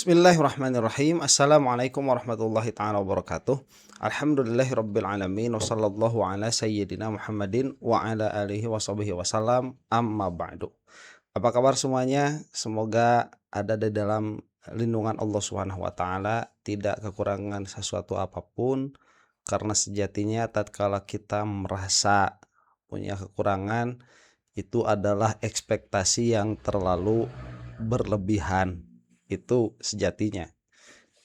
Bismillahirrahmanirrahim. Assalamualaikum warahmatullahi ta'ala wabarakatuh. Alhamdulillahirabbil alamin wa sallallahu ala sayyidina Muhammadin wa ala alihi wa sahbihi wasallam. Amma ba'du. Apa kabar semuanya? Semoga ada di dalam lindungan Allah Subhanahu wa taala, tidak kekurangan sesuatu apapun, karena sejatinya tatkala kita merasa punya kekurangan, itu adalah ekspektasi yang terlalu berlebihan. Itu sejatinya.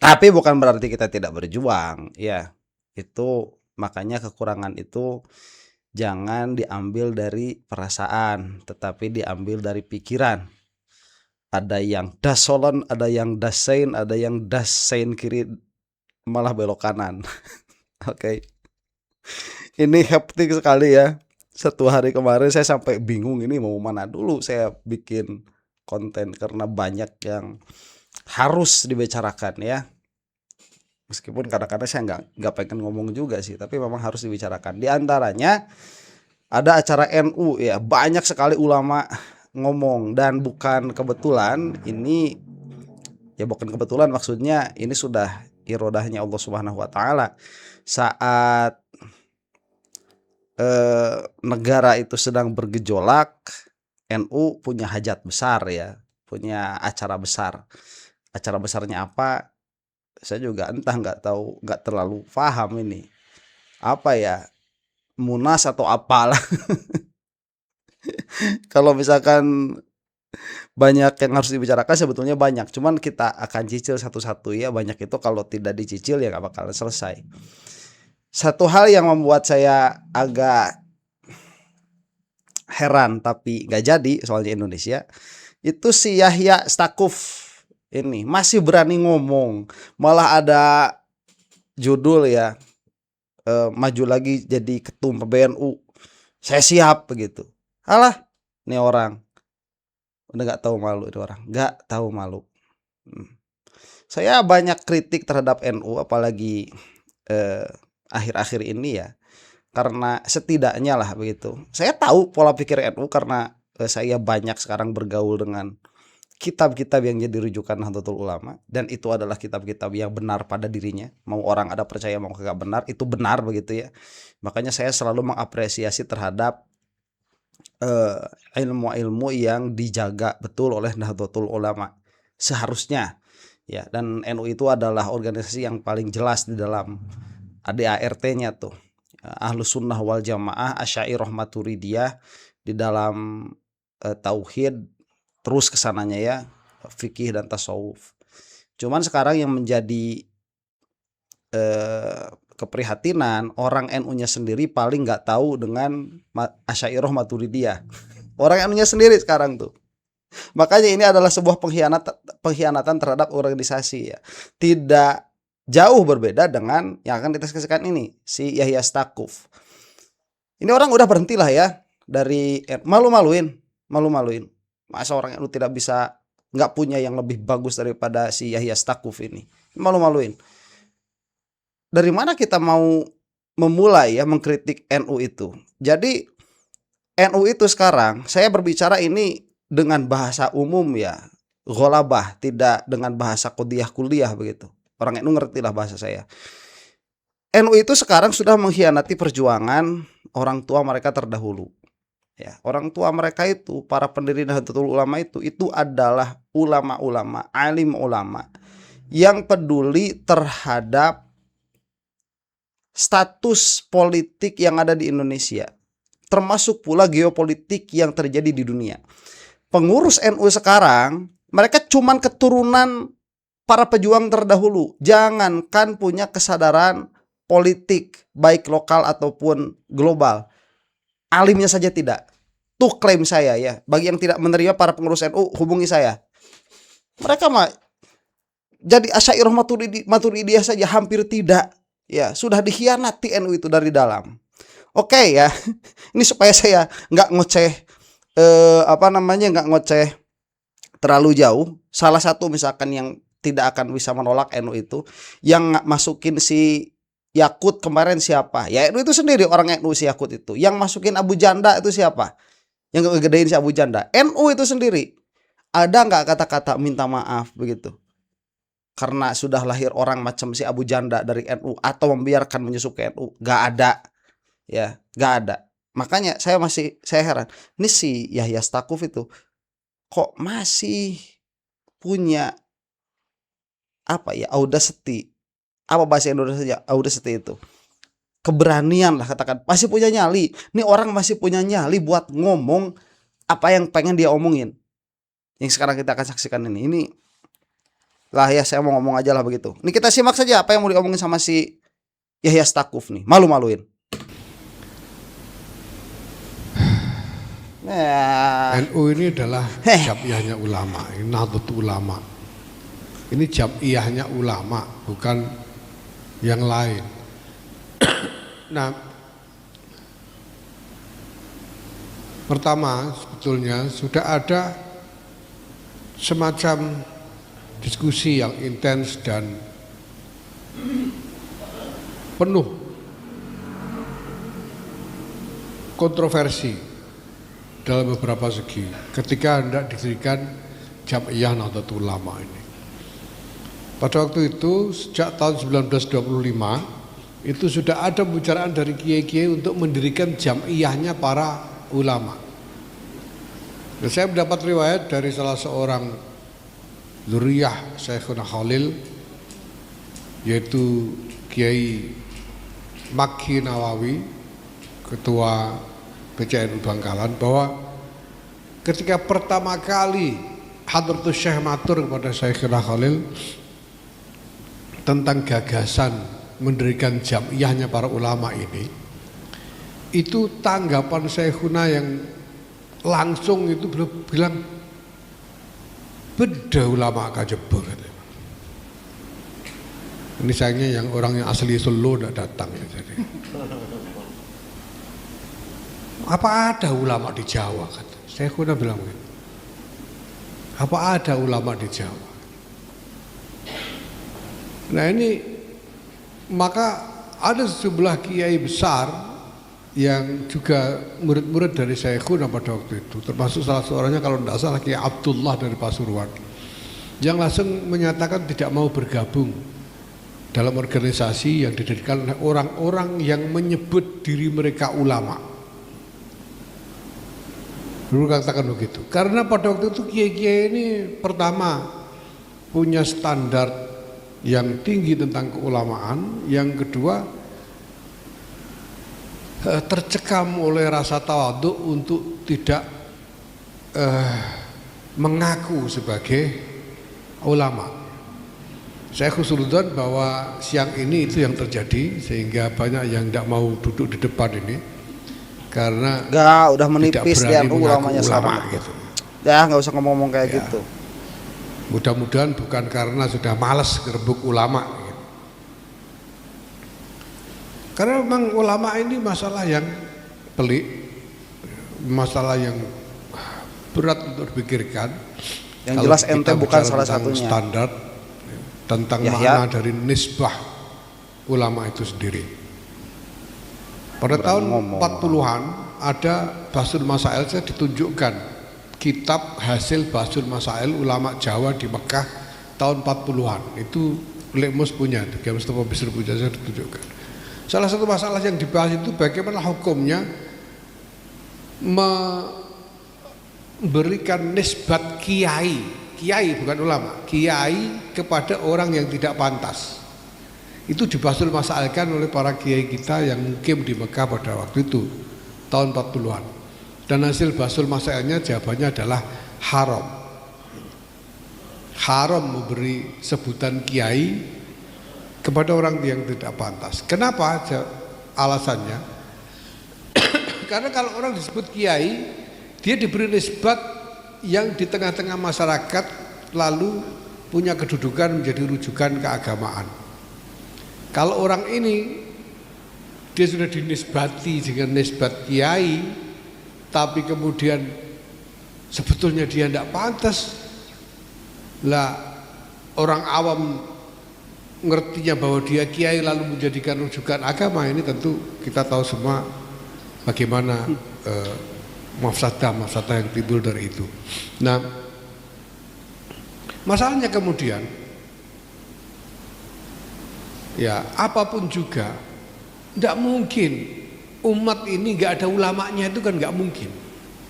Tapi bukan berarti kita tidak berjuang, ya. Itu makanya kekurangan itu jangan diambil dari perasaan, tetapi diambil dari pikiran. Ada yang dasolon, ada yang dasain, ada yang dasain kiri malah belok kanan. Oke. Ini hektik sekali ya. Satu hari kemarin saya sampai bingung ini mau mana dulu saya bikin konten karena banyak yang harus dibicarakan ya. Meskipun kadang-kadang saya nggak pengen ngomong juga sih, tapi memang harus dibicarakan. Di antaranya ada acara NU ya, banyak sekali ulama ngomong, dan bukan kebetulan ini, ya bukan kebetulan maksudnya ini sudah irodahnya Allah Subhanahu wa taala. Saat negara itu sedang bergejolak, NU punya hajat besar ya, punya acara besar. Acara besarnya apa? Saya juga entah, nggak tahu, nggak terlalu paham ini. Apa ya? Munas atau apalah. Kalau misalkan banyak yang harus dibicarakan, sebetulnya banyak. Cuman kita akan cicil satu-satu ya. Banyak itu kalau tidak dicicil ya nggak bakalan selesai. Satu hal yang membuat saya agak heran tapi nggak jadi soalnya Indonesia, itu si Yahya Stakuf ini masih berani ngomong, malah ada judul ya, maju lagi jadi ketum PBNU, saya siap begitu. Alah, ini orang udah nggak tahu malu, ini orang nggak tahu malu. Saya banyak kritik terhadap NU, apalagi akhir-akhir ini ya, karena setidaknya lah begitu. Saya tahu pola pikir NU karena saya banyak sekarang bergaul dengan kitab-kitab yang jadi rujukan Nahdlatul Ulama, dan itu adalah kitab-kitab yang benar pada dirinya. Mau orang ada percaya mau kagak benar, itu benar begitu ya. Makanya saya selalu mengapresiasi terhadap ilmu-ilmu yang dijaga betul oleh Nahdlatul Ulama seharusnya ya. Dan NU itu adalah organisasi yang paling jelas di dalam ADART-nya tuh, Ahlus Sunnah wal Jamaah, Asy'ariyah Maturidiyah, di dalam tauhid, terus kesananya ya, fikih dan tasawuf. Cuman sekarang yang menjadi keprihatinan, orang NU-nya sendiri paling nggak tahu dengan Asy'ariyah Maturidiyah. Orang NU-nya sendiri sekarang tuh. Makanya ini adalah sebuah pengkhianatan terhadap organisasi ya. Tidak jauh berbeda dengan yang akan kita saksikan ini, si Yahya Stakuf. Ini orang udah berhentilah ya dari malu-maluin. Masa orang NU tidak bisa, nggak punya yang lebih bagus daripada si Yahya Stakuf ini. Malu-maluin. Dari mana kita mau memulai ya mengkritik NU itu? Jadi NU itu sekarang, saya berbicara ini dengan bahasa umum ya, ghalabah, tidak dengan bahasa kuliah begitu. Orang NU ngerti lah bahasa saya. NU itu sekarang sudah mengkhianati perjuangan orang tua mereka terdahulu. Ya, orang tua mereka itu, para pendiri Nahdlatul Ulama itu adalah ulama-ulama, alim ulama yang peduli terhadap status politik yang ada di Indonesia, termasuk pula geopolitik yang terjadi di dunia. Pengurus NU sekarang, mereka cuman keturunan para pejuang terdahulu. Jangankan punya kesadaran politik, baik lokal ataupun global, alimnya saja tidak. Tuh klaim saya ya. Bagi yang tidak menerima para pengurus NU, hubungi saya. Mereka mah jadi Asy'ariyah Maturidiyah saja hampir tidak. Ya, sudah dikhianati NU itu dari dalam. Oke ya. Ini supaya saya nggak ngoceh nggak ngoceh terlalu jauh. Salah satu misalkan yang tidak akan bisa menolak NU itu, yang masukin si Yakut kemarin siapa? Ya NU itu sendiri, orang NU si Yakut itu. Yang masukin Abu Janda itu siapa? Yang ngegedein si Abu Janda, NU itu sendiri. Ada nggak kata-kata minta maaf begitu? karena sudah lahir orang macam si Abu Janda dari NU atau membiarkan menyusup ke NU, nggak ada, ya nggak ada. Makanya saya heran, ini si Yahya Stakuf itu kok masih punya apa ya, audacity, apa bahasa Indonesia audacity itu, keberanian lah katakan, masih punya nyali. Ini orang masih punya nyali buat ngomong apa yang pengen dia omongin. Yang sekarang kita akan saksikan ini lah ya, saya mau ngomong aja lah begitu. Ini kita simak saja apa yang mau diomongin sama si Yahya Stakuf nih, malu-maluin. NU ini adalah jam'iyahnya ulama, ini Nahdlatul Ulama. Ini jam'iyahnya ulama, bukan yang lain. Nah, pertama sebetulnya sudah ada semacam diskusi yang intens dan penuh kontroversi dalam beberapa segi ketika hendak didirikan Jam'iyah Nahdlatul Ulama ini. Pada waktu itu sejak tahun 1925 itu sudah ada pembicaraan dari kiai-kiai untuk mendirikan jam'iyahnya para ulama. Dan saya mendapat riwayat dari salah seorang zuriyah Syekhuna Khalil, yaitu Kiai Makki Nawawi, ketua PCNU Bangkalan, bahwa ketika pertama kali Hadratus Syekh matur kepada Syekhuna Khalil tentang gagasan mendirikan jam'iyahnya para ulama ini, itu tanggapan Syekhuna yang langsung itu bilang, beda ulama kajebur. Ini sayangnya yang orang yang asli Solo tidak datang ya, jadi. Apa ada ulama di Jawa? Saya kuna bilang begitu. Apa ada ulama di Jawa? Nah ini, maka ada sejumlah kiai besar yang juga murid-murid dari Syekhuna pada waktu itu, termasuk salah seorangnya kalau tidak salah Kiai Abdullah dari Pasuruan, yang langsung menyatakan tidak mau bergabung dalam organisasi yang didirikan oleh orang-orang yang menyebut diri mereka ulama. Dulu katakan begitu, karena pada waktu itu kiai-kiai ini pertama punya standar yang tinggi tentang keulamaan, yang kedua tercekam oleh rasa tawadhu untuk tidak mengaku sebagai ulama. Saya khusnudzon bahwa siang ini itu yang terjadi, sehingga banyak yang tidak mau duduk di depan ini karena udah menipis dia ulamanya sama gitu. Ya nggak usah ngomong kayak ya. gitu. Mudah-mudahan bukan karena sudah malas gerbuk ulama gitu. Karena memang ulama ini masalah yang pelik, masalah yang berat untuk dipikirkan. Yang jelas ente bukan salah satunya. Standar tentang makna dari nisbah ulama itu sendiri. Pada tahun 40-an ada Basul Masail, saya ditunjukkan kitab hasil Basul Masail ulama Jawa di Mekah tahun 40-an. Itu Lekmus punya, Kiai Mustafa Bisri punya, saya ditunjukkan. Salah satu masalah yang dibahas itu bagaimana hukumnya memberikan nisbat kiai bukan ulama, kiai kepada orang yang tidak pantas. Itu dibasul masalkan oleh para kiai kita yang mukim di Mekah pada waktu itu tahun 40-an. Dan hasil basul masalahnya jawabannya adalah haram. Haram memberi sebutan kiai kepada orang yang tidak pantas. Kenapa? Alasannya karena kalau orang disebut kiai, dia diberi nisbat yang di tengah-tengah masyarakat lalu punya kedudukan menjadi rujukan keagamaan. Kalau orang ini dia sudah dinisbati dengan nisbat kiai, tapi kemudian sebetulnya dia tidak pantas, lah orang awam ngertinya bahwa dia kiai lalu menjadikan rujukan agama, ini tentu kita tahu semua bagaimana mafsadah yang timbul dari itu. Nah, masalahnya kemudian ya apapun juga, tidak mungkin umat ini nggak ada ulamanya, itu kan nggak mungkin.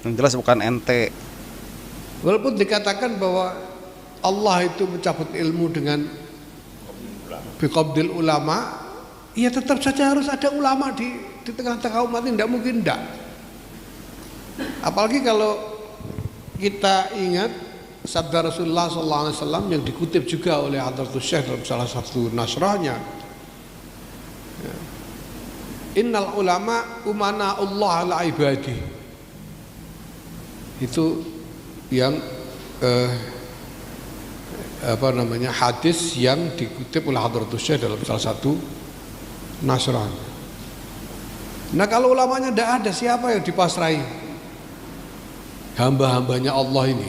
Yang jelas bukan ente. Walaupun dikatakan bahwa Allah itu mencabut ilmu dengan biqabdil ulama, ya tetap saja harus ada ulama di tengah-tengah umat ini, tidak mungkin tidak. Apalagi kalau kita ingat sabda Rasulullah SAW yang dikutip juga oleh Hadratus Syekh dalam salah satu nasrahnya, innal ulama umana Allah ala ibadi. Itu yang hadis yang dikutip oleh Hadratus Syekh dalam salah satu nasrahnya. Nah kalau ulamanya tidak ada, siapa yang dipasrai? Hamba-hambanya Allah ini,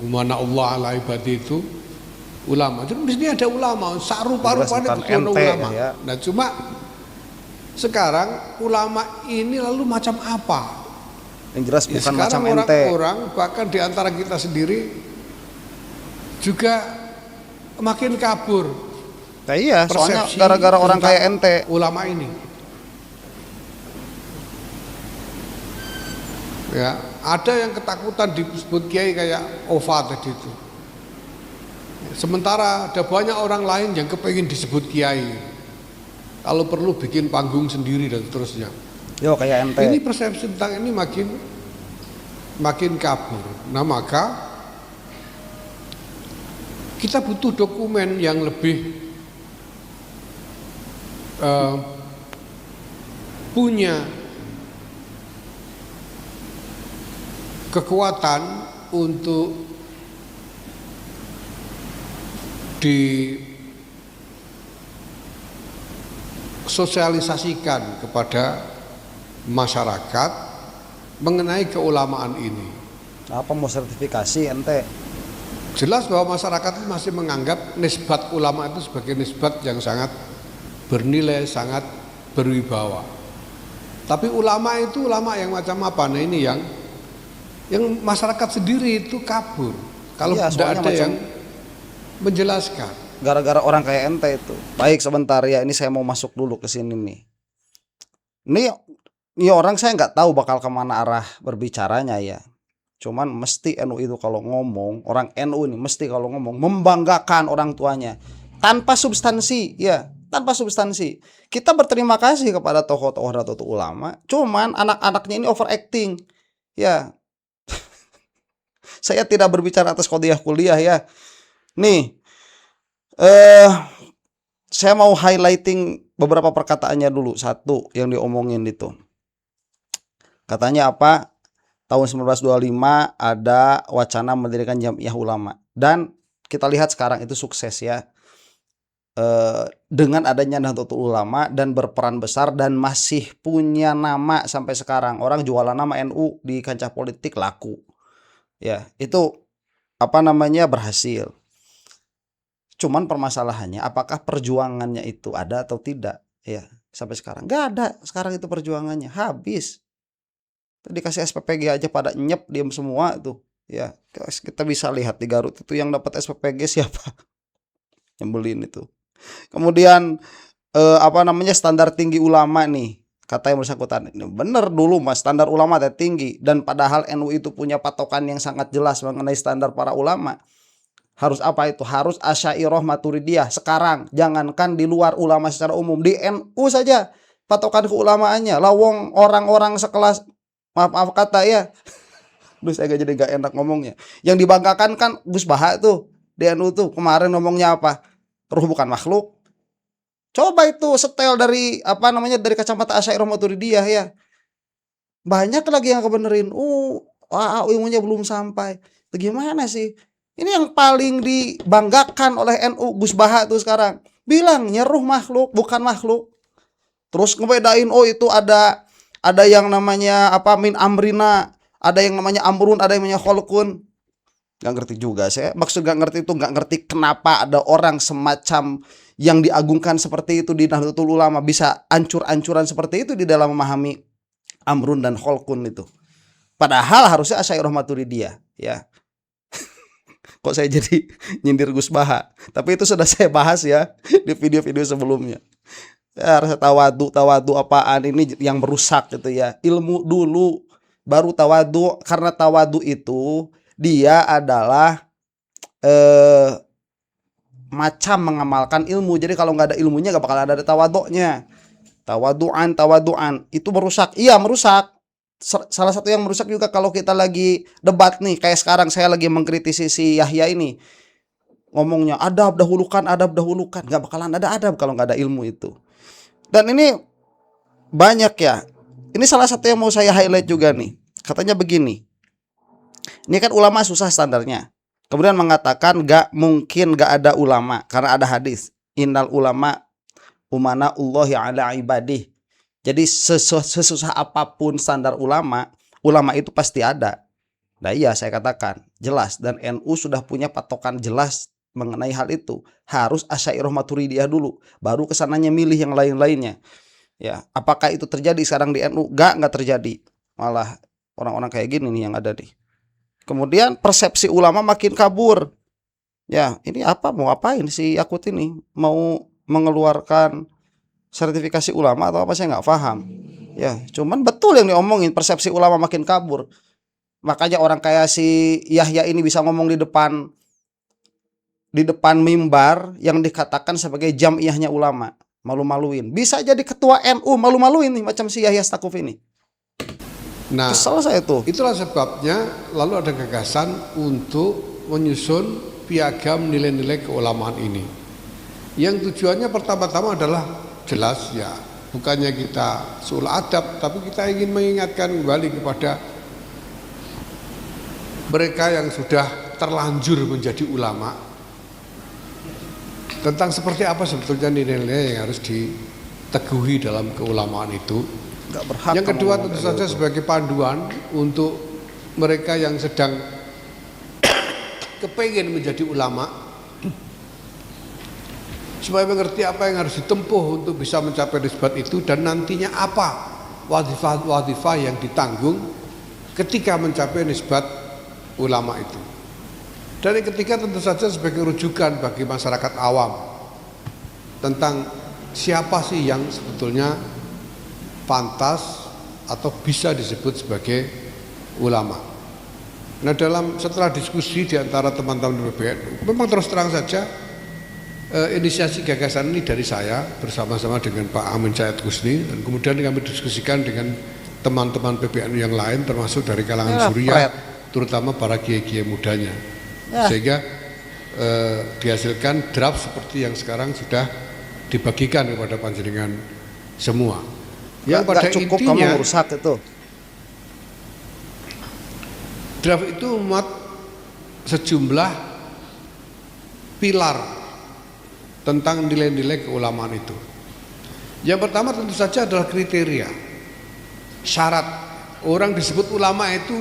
umana Allah ala ibadi itu ulama. Jadi di sini ada ulama, rupa-rupanya kekono ulama. Ya. Nah cuma sekarang ulama ini lalu macam apa? Yang jelas bukan sekarang macam ente. Orang bahkan di antara kita sendiri juga makin kabur. Nah, iya, soalnya gara-gara orang kayak ente. Ulama ini. Ya, ada yang ketakutan disebut kiai kayak Ova tadi itu. Sementara ada banyak orang lain yang kepengin disebut kiai. Kalau perlu bikin panggung sendiri dan seterusnya. Yo kayak ente. Ini persepsi tentang ini makin kabur. Nah maka kita butuh dokumen yang lebih punya kekuatan untuk disosialisasikan kepada masyarakat mengenai keulamaan ini. Apa mau sertifikasi ente? Jelas bahwa masyarakat masih menganggap nisbat ulama itu sebagai nisbat yang sangat bernilai, sangat berwibawa. Tapi ulama itu ulama yang macam apa? Nah ini yang masyarakat sendiri itu kabur. Kalau tidak ada yang menjelaskan. Gara-gara orang kayak ente itu. Baik sebentar ya, ini saya mau masuk dulu ke sini nih. Ini orang saya nggak tahu bakal kemana arah berbicaranya ya. Cuman mesti NU itu kalau ngomong, orang NU ini mesti kalau ngomong membanggakan orang tuanya tanpa substansi ya, tanpa substansi. Kita berterima kasih kepada tokoh-tokoh atau ulama. Cuman anak-anaknya ini overacting ya. Saya tidak berbicara atas qadhiyah kuliah ya. Nih, saya mau highlighting beberapa perkataannya dulu. Satu yang diomongin itu. Katanya apa? Tahun 1925 ada wacana mendirikan Jamiah Ulama. Dan kita lihat sekarang itu sukses ya. Dengan adanya Nahdlatul Ulama dan berperan besar dan masih punya nama sampai sekarang. Orang jualan nama NU di kancah politik laku. Ya, itu berhasil. Cuman permasalahannya apakah perjuangannya itu ada atau tidak? Ya, sampai sekarang nggak ada. Sekarang itu perjuangannya habis. Dikasih SPPG aja pada nyep diam semua tuh. Ya, kita bisa lihat di Garut itu yang dapat SPPG siapa? Nyebelin itu. Kemudian standar tinggi ulama nih. Kata yang bersangkutan, ini bener dulu mas, standar ulama tinggi. Dan padahal NU itu punya patokan yang sangat jelas mengenai standar para ulama. Harus apa itu? Harus Asy'ariyah Maturidiyah. Sekarang, jangankan di luar ulama secara umum, di NU saja patokan keulamaannya. Lawong orang-orang sekelas, maaf kata ya. Duh saya jadi gak enak ngomongnya. Yang dibanggakan kan Gus Baha tuh, di NU tuh. Kemarin ngomongnya apa? Ruh bukan makhluk. Coba itu setel dari dari kacamata Asy'ariyah Maturidiyah ya. Banyak lagi yang kebenerin. Ilmunya belum sampai. Bagaimana sih? Ini yang paling dibanggakan oleh NU Gus Baha tuh sekarang. Bilangnya ruh makhluk, bukan makhluk. Terus ngebedain itu ada yang namanya min amrina, ada yang namanya amrun, ada yang namanya kholqun. Gak ngerti juga saya. Maksud gak ngerti itu gak ngerti kenapa ada orang semacam yang diagungkan seperti itu di Nahdlatul Ulama bisa ancur-ancuran seperti itu di dalam memahami amrun dan kholqun itu. Padahal harusnya Asy'ariyah Maturidiyah ya. Kok saya jadi nyindir Gus Baha. Tapi itu sudah saya bahas ya di video-video sebelumnya. Ya, rasa tawadu apaan ini yang merusak gitu ya. Ilmu dulu baru tawadu, karena tawadu itu dia adalah eh macam mengamalkan ilmu. Jadi kalau nggak ada ilmunya nggak bakal ada tawaduknya. Tawaduan itu merusak. Iya, merusak. Salah satu yang merusak juga kalau kita lagi debat nih, kayak sekarang saya lagi mengkritisi si Yahya ini. Ngomongnya adab dahulukan, nggak bakalan ada adab kalau nggak ada ilmu itu. Dan ini banyak ya. Ini salah satu yang mau saya highlight juga nih. Katanya begini. Ini kan ulama susah standarnya. Kemudian mengatakan gak mungkin gak ada ulama karena ada hadis. Innal ulama umanaullahi ala ibadih. Jadi sesusah apapun standar ulama, ulama itu pasti ada. Nah iya, saya katakan jelas, dan NU sudah punya patokan jelas mengenai hal itu. Harus Asy'ariyah Maturidiyah dulu, baru kesananya milih yang lain-lainnya. Ya, apakah itu terjadi sekarang di NU? Nggak terjadi. Malah orang-orang kayak gini nih yang ada nih. Kemudian persepsi ulama makin kabur. Ya, ini apa, mau apain si Yakut ini? Mau mengeluarkan sertifikasi ulama atau apa, saya nggak paham. Ya, cuman betul yang diomongin, persepsi ulama makin kabur. Makanya orang kayak si Yahya ini bisa ngomong di depan mimbar yang dikatakan sebagai jamiyahnya ulama. Malu-maluin. Bisa jadi ketua NU, malu-maluin nih macam si Yahya Stakuf ini. Nah, kesel saya tuh. Itulah sebabnya lalu ada gagasan untuk menyusun piagam nilai-nilai keulamaan ini. Yang tujuannya pertama-tama adalah jelas ya, bukannya kita sul adab, tapi kita ingin mengingatkan kembali kepada mereka yang sudah terlanjur menjadi ulama tentang seperti apa sebetulnya nilai-nilai yang harus diteguhi dalam keulamaan itu. Yang kedua tentu saja sebagai panduan untuk mereka yang sedang kepingin menjadi ulama, supaya mengerti apa yang harus ditempuh untuk bisa mencapai nisbat itu, dan nantinya apa wadifah-wadifah yang ditanggung ketika mencapai nisbat ulama itu. Dan yang ketiga tentu saja sebagai rujukan bagi masyarakat awam tentang siapa sih yang sebetulnya pantas atau bisa disebut sebagai ulama. Nah, setelah diskusi di antara teman-teman PBNU, memang terus terang saja inisiasi gagasan ini dari saya bersama-sama dengan Pak Amin Syed Husni, dan kemudian kami diskusikan dengan teman-teman PBNU yang lain termasuk dari kalangan Suriah, terutama para kiai-kiai mudanya. Sehingga dihasilkan draft seperti yang sekarang sudah dibagikan kepada panjenengan semua. Yang pada cukup intinya kamu merusak itu. Draft itu memuat sejumlah pilar tentang nilai-nilai keulamaan itu. Yang pertama tentu saja adalah kriteria, syarat. Orang disebut ulama itu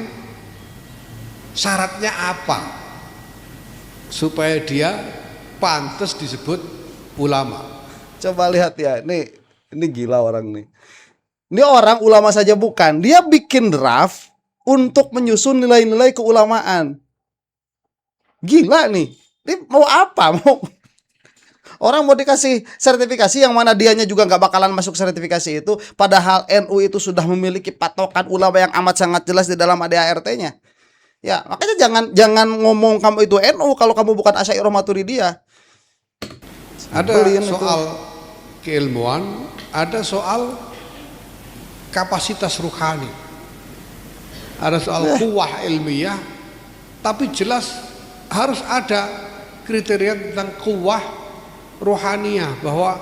syaratnya apa supaya dia pantas disebut ulama. Coba lihat ya, ini gila orang nih. Ini orang ulama saja bukan, dia bikin draft untuk menyusun nilai-nilai keulamaan. Gila nih. Ini mau apa? Orang mau dikasih sertifikasi yang mana dianya juga nggak bakalan masuk sertifikasi itu, padahal NU itu sudah memiliki patokan ulama yang amat sangat jelas di dalam ADART-nya. Ya, makanya jangan ngomong kamu itu NU kalau kamu bukan Asy'ariyah Maturidiyah. Ada soal keilmuan, ada soal kapasitas ruhani, ada soal kuwah ilmiah, tapi jelas harus ada kriteria tentang kuwah ruhaniyah, bahwa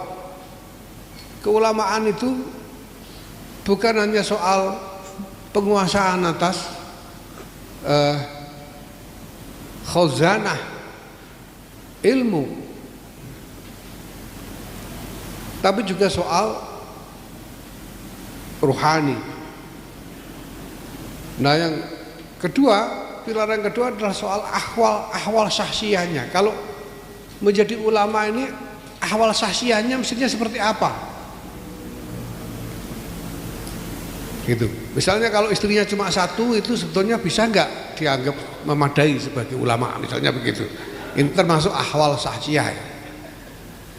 keulamaan itu bukan hanya soal penguasaan atas khazanah ilmu, tapi juga soal ruhani. Nah, yang kedua, pilar yang kedua adalah soal ahwal syahsiyahnya. Kalau menjadi ulama ini ahwal syahsiyahnya mestinya seperti apa? Gitu. Misalnya kalau istrinya cuma satu, itu sebetulnya bisa nggak dianggap memadai sebagai ulama, misalnya begitu. Ini termasuk ahwal syahsiyah.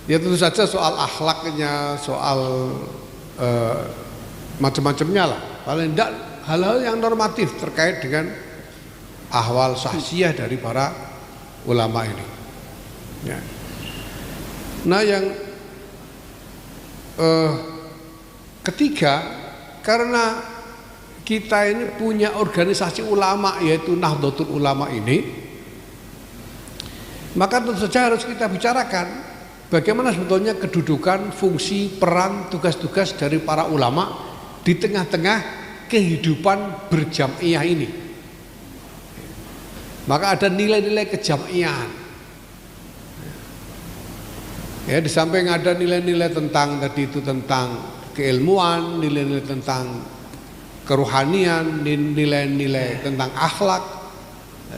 Ya tentu saja soal akhlaknya, soal macam-macamnya lah. Paling tidak hal-hal yang normatif terkait dengan ahwal sahsiah dari para ulama ini. Ya. Nah yang ketiga, karena kita ini punya organisasi ulama yaitu Nahdlatul Ulama ini, maka tentu saja harus kita bicarakan bagaimana sebetulnya kedudukan, fungsi, peran, tugas-tugas dari para ulama di tengah-tengah kehidupan berjam'iyah ini. Maka ada nilai-nilai kejam'iyahan. Ya, di samping ada nilai-nilai tentang tadi itu tentang keilmuan, nilai-nilai tentang keruhanian, nilai-nilai tentang akhlak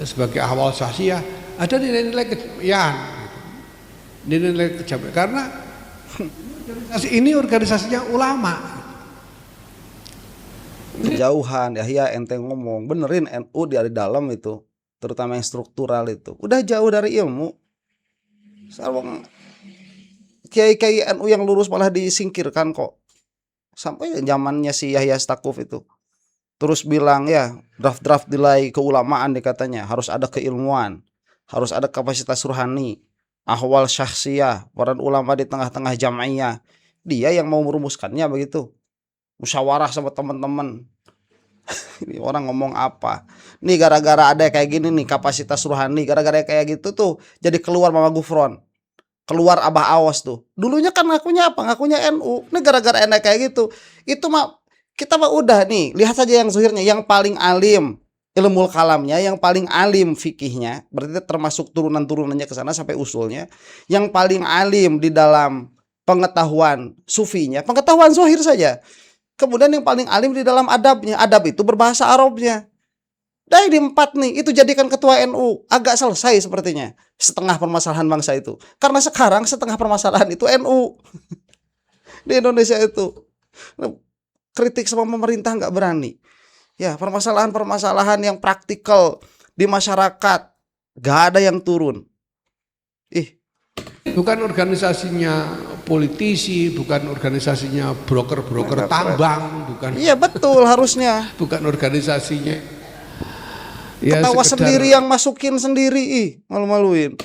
sebagai ahwal sahsiah, ada nilai-nilai kejam'iyahan. Nilai-nilai kejam'iyahan karena organisasi ini organisasinya ulama. Kejauhan ya ente ngomong benerin NU di dalam itu, terutama yang struktural itu udah jauh dari ilmu. Sarwang kiai-kiai NU yang lurus malah disingkirkan kok. Sampai zamannya si Yahya Stakuf itu terus bilang ya draft-draft nilai keulamaan dikatanya harus ada keilmuan, harus ada kapasitas ruhani, ahwal syahsiyah, peran ulama di tengah-tengah jam'iyah. Dia yang mau merumuskannya begitu. Musyawarah sama teman-teman. Ini orang ngomong apa? Nih gara-gara ada kayak gini nih kapasitas ruhani, gara-gara kayak gitu tuh jadi keluar Mama Gufron. Keluar Abah Awas tuh. Dulunya kan ngakunya apa? Ngakunya NU. Ini gara-gara enak kayak gitu. Itu mah kita mah udah nih, lihat saja yang zuhirnya, yang paling alim ilmu kalamnya, yang paling alim fikihnya, berarti termasuk turunan-turunannya ke sana sampai usulnya, yang paling alim di dalam pengetahuan sufinya, pengetahuan zuhir saja. Kemudian yang paling alim di dalam adabnya, adab itu berbahasa Arabnya. Dari 4 nih, itu jadikan ketua NU. Agak selesai sepertinya setengah permasalahan bangsa itu. Karena sekarang setengah permasalahan itu NU di Indonesia itu. Kritik sama pemerintah nggak berani. Ya, permasalahan-permasalahan yang praktikal di masyarakat nggak ada yang turun. Bukan organisasinya politisi, bukan organisasinya broker-broker tambang, bukan. Iya betul harusnya. Bukan organisasinya. Ya, ketawa sendiri yang masukin sendiri, malu-maluin.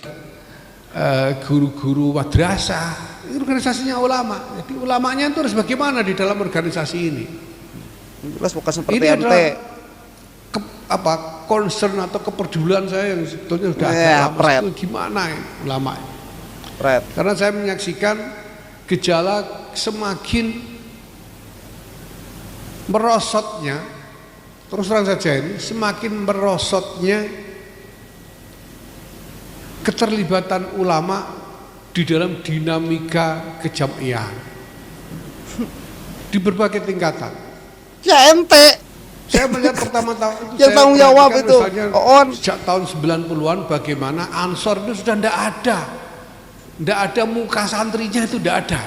Guru-guru madrasah, organisasinya ulama. Jadi ulamanya itu harus bagaimana di dalam organisasi ini? Jelas bukan seperti ini ente. Concern atau kepedulian saya yang sebetulnya sudah lama itu gimana ya, ulama? Karena saya menyaksikan gejala semakin merosotnya, terus terang saja ini semakin merosotnya keterlibatan ulama di dalam dinamika kejam'iyahan di berbagai tingkatan. Ya ente. Saya melihat pertama-tama itu yang tanggung jawab itu. Sejak tahun 90-an bagaimana Ansor itu sudah tidak ada. Tidak ada muka santrinya itu tidak ada.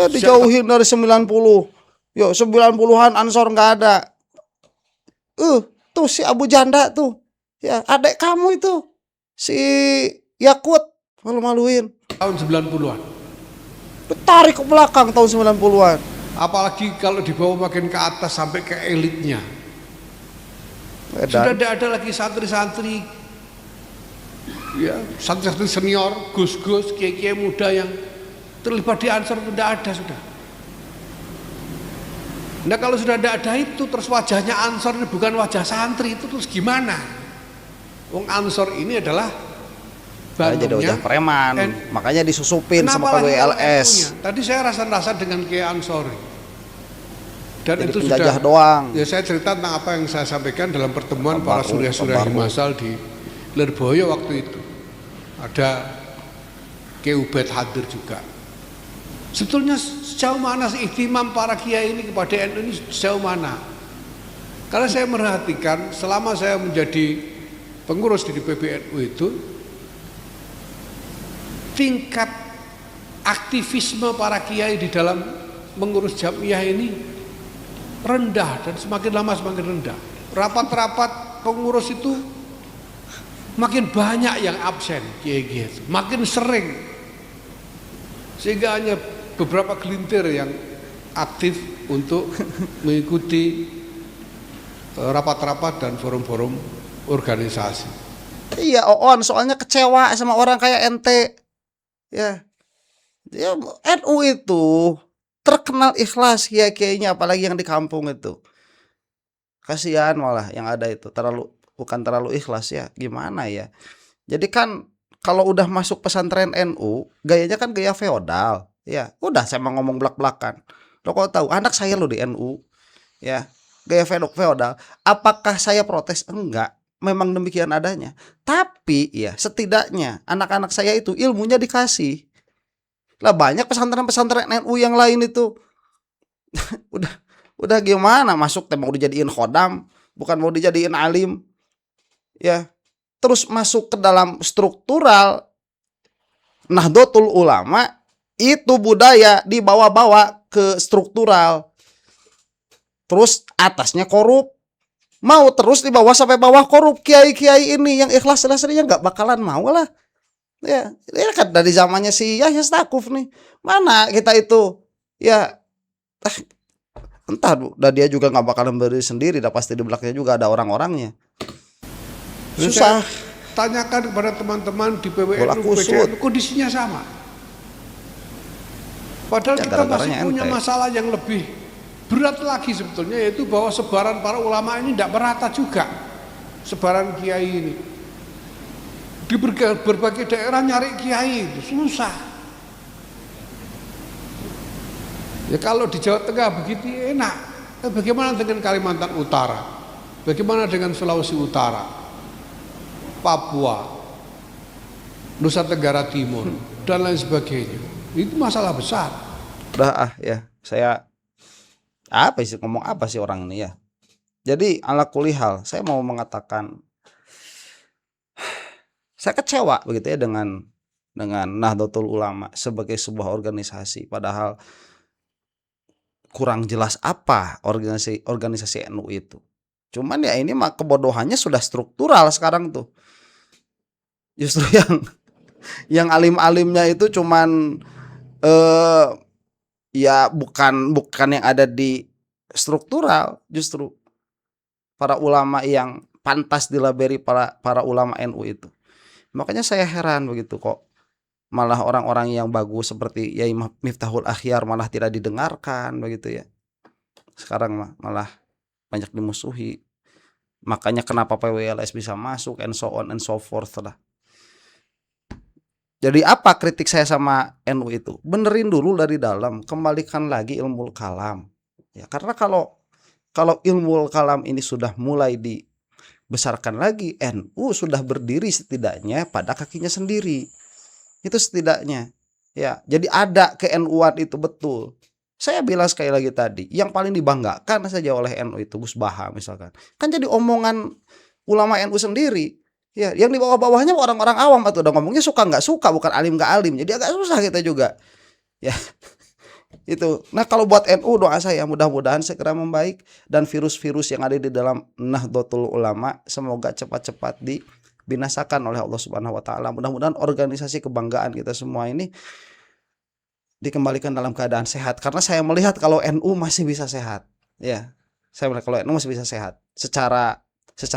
Dijauhin dari 90. Yo 90-an Ansor nggak ada. Tuh si Abu Janda tuh. Ya, adek kamu itu. Si Yakut malu-maluin. Tahun 90-an. Tarik ke belakang tahun 90-an. Apalagi kalau dibawa makin ke atas sampai ke elitnya. Sudah tidak ada lagi santri-santri, ya santri-santri senior, gus-gus, kiai-kiai muda yang terlibat di Ansor, tidak ada sudah. Nah kalau sudah tidak ada itu, terus wajahnya Ansor ini bukan wajah santri, itu terus gimana? Wong Ansor ini adalah jadi wajah preman, makanya disusupin sama PWLS. Tadi saya rasa-rasa dengan Kiai Ansori. Dan jadi itu penjajah sudah doang. Ya saya cerita tentang apa yang saya sampaikan dalam pertemuan para surya-surya masal di Lirboyo waktu itu. Ada Kiai Ubaid hadir juga. Sebetulnya sejauh mana ihtimam para kiai ini kepada NU ini sejauh mana? Karena saya merhatikan selama saya menjadi pengurus di PBNU itu, tingkat aktivisme para kiai di dalam mengurus jam'iyah ini rendah dan semakin lama semakin rendah. Rapat-rapat pengurus itu makin banyak yang absen, kiai-kiai itu makin sering. Sehingga hanya beberapa gelintir yang aktif untuk mengikuti rapat-rapat dan forum-forum organisasi. Iya, Oon, soalnya kecewa sama orang kayak ente. Ya, ya NU itu terkenal ikhlas kiai-kiainya, apalagi yang di kampung itu. Kasihan malah yang ada itu bukan terlalu ikhlas ya. Gimana ya? Jadi kan kalau udah masuk pesantren NU, gayanya kan gaya feodal. Ya, udah saya mau ngomong belak-belakan. Lo kok tahu anak saya lo di NU, ya. Gaya feodal. Apakah saya protes? Enggak. Memang demikian adanya. Tapi ya setidaknya anak-anak saya itu ilmunya dikasih. Lah banyak pesantren-pesantren NU yang lain itu udah udah gimana masuk teh mau dijadiin khodam, bukan mau dijadiin alim. Ya, terus masuk ke dalam struktural Nahdlatul Ulama, itu budaya dibawa-bawa ke struktural. Terus atasnya korup. Mau terus di bawah sampai bawah korup. Kiai-kiai ini yang ikhlas-ikhlasnya nggak bakalan mau lah. Ya kan dari zamannya si Yahya Stakuf nih. Mana kita itu ya entah udah dia juga nggak bakalan berdiri sendiri, dah pasti di belakangnya juga ada orang-orangnya. Susah. Tanyakan kepada teman-teman di PWNU, PDNU, kondisinya sama. Padahal ya, kita masih punya masalah yang lebih berat lagi sebetulnya, yaitu bahwa sebaran para ulama ini tidak merata juga. Sebaran kiai ini di berbagai daerah nyari kiai itu susah. Ya kalau di Jawa Tengah begitu enak, bagaimana dengan Kalimantan Utara? Bagaimana dengan Sulawesi Utara, Papua, Nusa Tenggara Timur, dan lain sebagainya? Itu masalah besar. Udah ya, saya ngomong apa sih orang ini ya. Jadi ala kulihal saya mau mengatakan saya kecewa begitu ya dengan Nahdlatul Ulama sebagai sebuah organisasi, padahal kurang jelas apa organisasi NU itu. Cuman ya ini mah kebodohannya sudah struktural sekarang tuh. Justru yang alim-alimnya itu cuman ya bukan yang ada di struktural, justru para ulama yang pantas dilabeli para ulama NU itu. Makanya saya heran begitu kok malah orang-orang yang bagus seperti Yai Miftahul Akhyar malah tidak didengarkan begitu ya. Sekarang malah banyak dimusuhi. Makanya kenapa PWLS bisa masuk and so on and so forth lah. Jadi apa kritik saya sama NU itu? Benerin dulu dari dalam, kembalikan lagi ilmu kalam. Ya, karena kalau ilmu kalam ini sudah mulai dibesarkan lagi, NU sudah berdiri setidaknya pada kakinya sendiri. Itu setidaknya. Ya, jadi ada ke-NU-an itu betul. Saya bilang sekali lagi tadi, yang paling dibanggakan saja oleh NU itu Gus Baha misalkan. Kan jadi omongan ulama NU sendiri. Ya, yang di bawah-bawahnya orang-orang awam atau udah ngomongnya suka nggak suka, bukan alim nggak alim. Jadi agak susah kita juga. Ya. Itu. Nah, kalau buat NU doa saya mudah-mudahan segera membaik dan virus-virus yang ada di dalam Nahdlatul Ulama semoga cepat-cepat dibinasakan oleh Allah Subhanahu wa taala. Mudah-mudahan organisasi kebanggaan kita semua ini dikembalikan dalam keadaan sehat, karena saya melihat kalau NU masih bisa sehat. Ya. Saya melihat kalau NU masih bisa sehat secara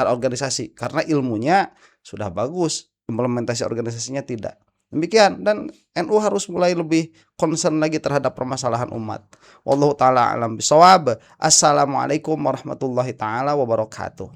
organisasi karena ilmunya sudah bagus, implementasi organisasinya tidak. Demikian, dan NU harus mulai lebih concern lagi terhadap permasalahan umat. Wallahu taala alam bisawab. Assalamualaikum warahmatullahi taala wabarakatuh.